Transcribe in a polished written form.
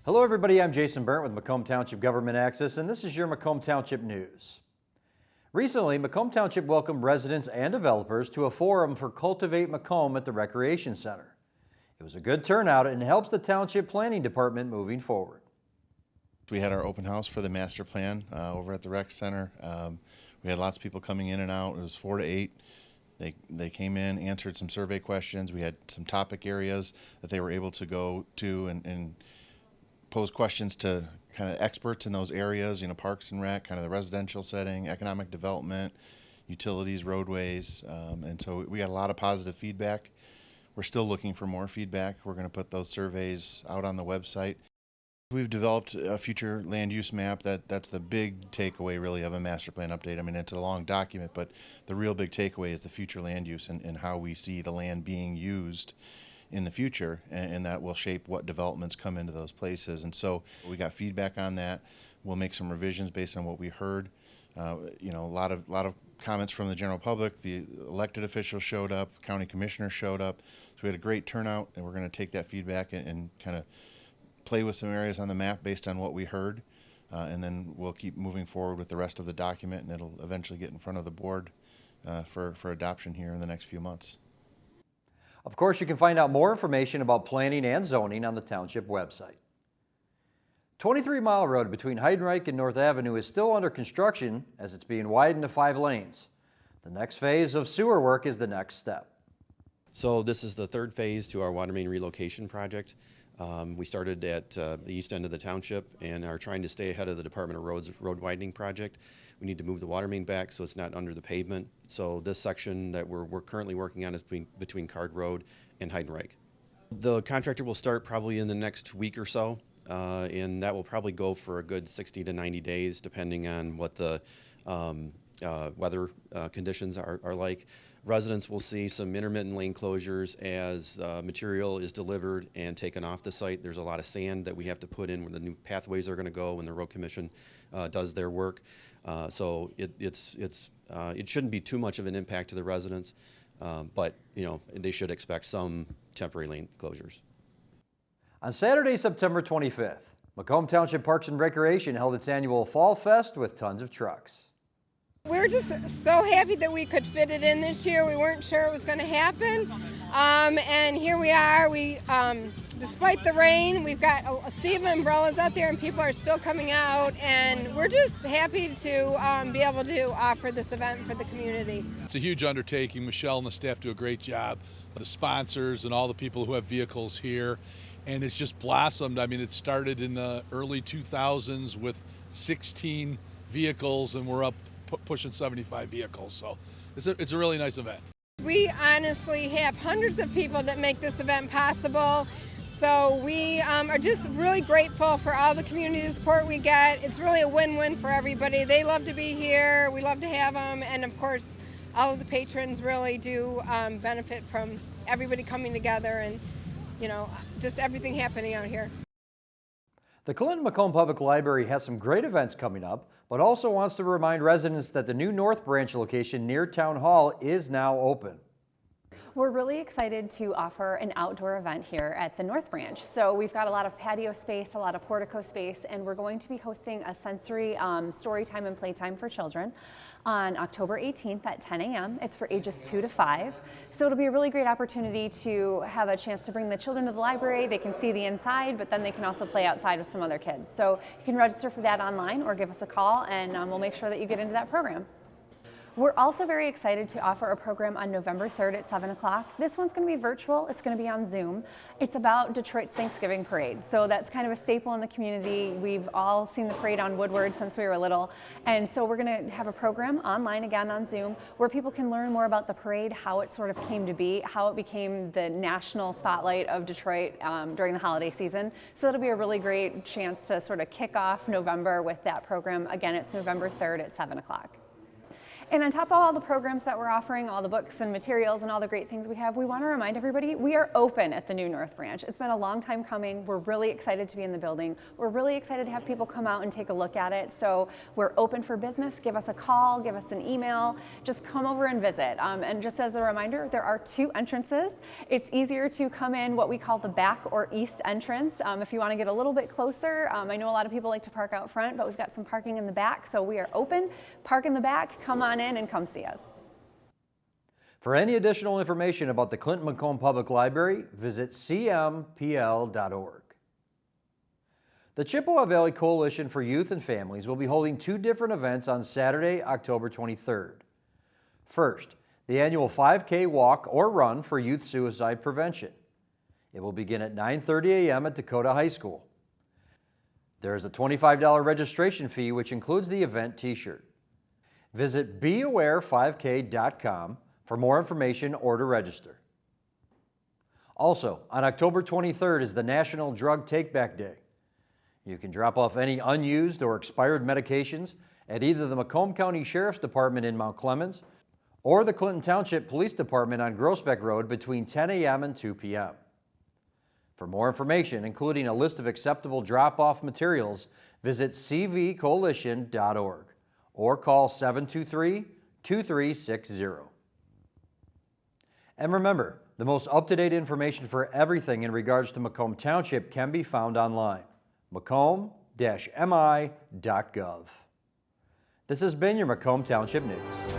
Hello everybody, I'm Jason Burnt with Macomb Township Government Access, and this is your Macomb Township News. Recently, Macomb Township welcomed residents and developers to a forum for Cultivate Macomb at the Recreation Center. It was a good turnout and helps the Township Planning Department moving forward. We had our open house for the master plan over at the rec center. We had lots of people coming in and out. It was 4 to 8. They came in, answered some survey questions. We had some topic areas that they were able to go to and pose questions to kind of experts in those areas, parks and rec, kind of the residential setting, economic development, utilities, roadways. And so we got a lot of positive feedback. We're still looking for more feedback. We're going to put those surveys out on the website. We've developed a future land use map. That's the big takeaway really of a master plan update. I mean, it's a long document, but the real big takeaway is the future land use and how we see the land being used in the future, and that will shape what developments come into those places. And so we got feedback on that. We'll make some revisions based on what we heard. A lot of comments from the general public. The elected officials showed up, county commissioners showed up. So we had a great turnout, and we're going to take that feedback and kind of play with some areas on the map based on what we heard, and then we'll keep moving forward with the rest of the document, and it'll eventually get in front of the board for adoption here in the next few months. Of course, you can find out more information about planning and zoning on the Township website. 23 Mile Road between Heidenreich and North Avenue is still under construction as it's being widened to 5 lanes. The next phase of sewer work is the next step. So this is the third phase to our water main relocation project. We started at the east end of the township and are trying to stay ahead of the Department of Roads road widening project. We need to move the water main back so it's not under the pavement. So this section that we're currently working on is between Card Road and Heidenreich. The contractor will start probably in the next week or so, and that will probably go for a good 60 to 90 days depending on what the weather conditions are like. Residents will see some intermittent lane closures as material is delivered and taken off the site. There's a lot of sand that we have to put in where the new pathways are going to go when the road commission does their work. So it shouldn't be too much of an impact to the residents, but they should expect some temporary lane closures. On Saturday, September 25th, Macomb Township Parks and Recreation held its annual Fall Fest with tons of trucks. We're just so happy that we could fit it in this year. We weren't sure it was going to happen, and here we are. Despite the rain, we've got a sea of umbrellas out there, and people are still coming out, and we're just happy to be able to offer this event for the community. It's a huge undertaking. Michelle and the staff do a great job. The sponsors and all the people who have vehicles here, and it's just blossomed. I mean, it started in the early 2000s with 16 vehicles, and we're up pushing 75 vehicles, so it's a really nice event. We honestly have hundreds of people that make this event possible, so we are just really grateful for all the community support we get. It's really a win-win for everybody. They love to be here, we love to have them, and of course all of the patrons really do benefit from everybody coming together and just everything happening out here. The Clinton-Macomb Public Library has some great events coming up, but also wants to remind residents that the new North Branch location near Town Hall is now open. We're really excited to offer an outdoor event here at the North Branch. So we've got a lot of patio space, a lot of portico space, and we're going to be hosting a sensory story time and playtime for children on October 18th at 10 a.m. It's for ages 2 to 5. So it'll be a really great opportunity to have a chance to bring the children to the library. They can see the inside, but then they can also play outside with some other kids. So you can register for that online or give us a call, and we'll make sure that you get into that program. We're also very excited to offer a program on November 3rd at 7 o'clock. This one's going to be virtual. It's going to be on Zoom. It's about Detroit's Thanksgiving Parade. So that's kind of a staple in the community. We've all seen the parade on Woodward since we were little. And so we're going to have a program online again on Zoom where people can learn more about the parade, how it sort of came to be, how it became the national spotlight of Detroit during the holiday season. So it'll be a really great chance to sort of kick off November with that program. Again, it's November 3rd at 7 o'clock. And on top of all the programs that we're offering, all the books and materials and all the great things we have, we want to remind everybody we are open at the new North Branch. It's been a long time coming. We're really excited to be in the building. We're really excited to have people come out and take a look at it. So we're open for business. Give us a call, give us an email, just come over and visit. And just as a reminder, there are 2 entrances. It's easier to come in what we call the back or east entrance. If you want to get a little bit closer, I know a lot of people like to park out front, but we've got some parking in the back, so we are open. Park in the back, come on in and come see us. For any additional information about the Clinton-Macomb Public Library, visit cmpl.org. The Chippewa Valley Coalition for Youth and Families will be holding 2 different events on Saturday, October 23rd. First, the annual 5K walk or run for youth suicide prevention. It will begin at 9:30 a.m. at Dakota High School. There is a $25 registration fee, which includes the event t-shirt. Visit beaware5k.com for more information or to register. Also, on October 23rd is the National Drug Take-Back Day. You can drop off any unused or expired medications at either the Macomb County Sheriff's Department in Mount Clemens or the Clinton Township Police Department on Groesbeck Road between 10 a.m. and 2 p.m. For more information, including a list of acceptable drop-off materials, visit cvcoalition.org or call 723-2360. And remember, the most up-to-date information for everything in regards to Macomb Township can be found online, macomb-mi.gov. This has been your Macomb Township News.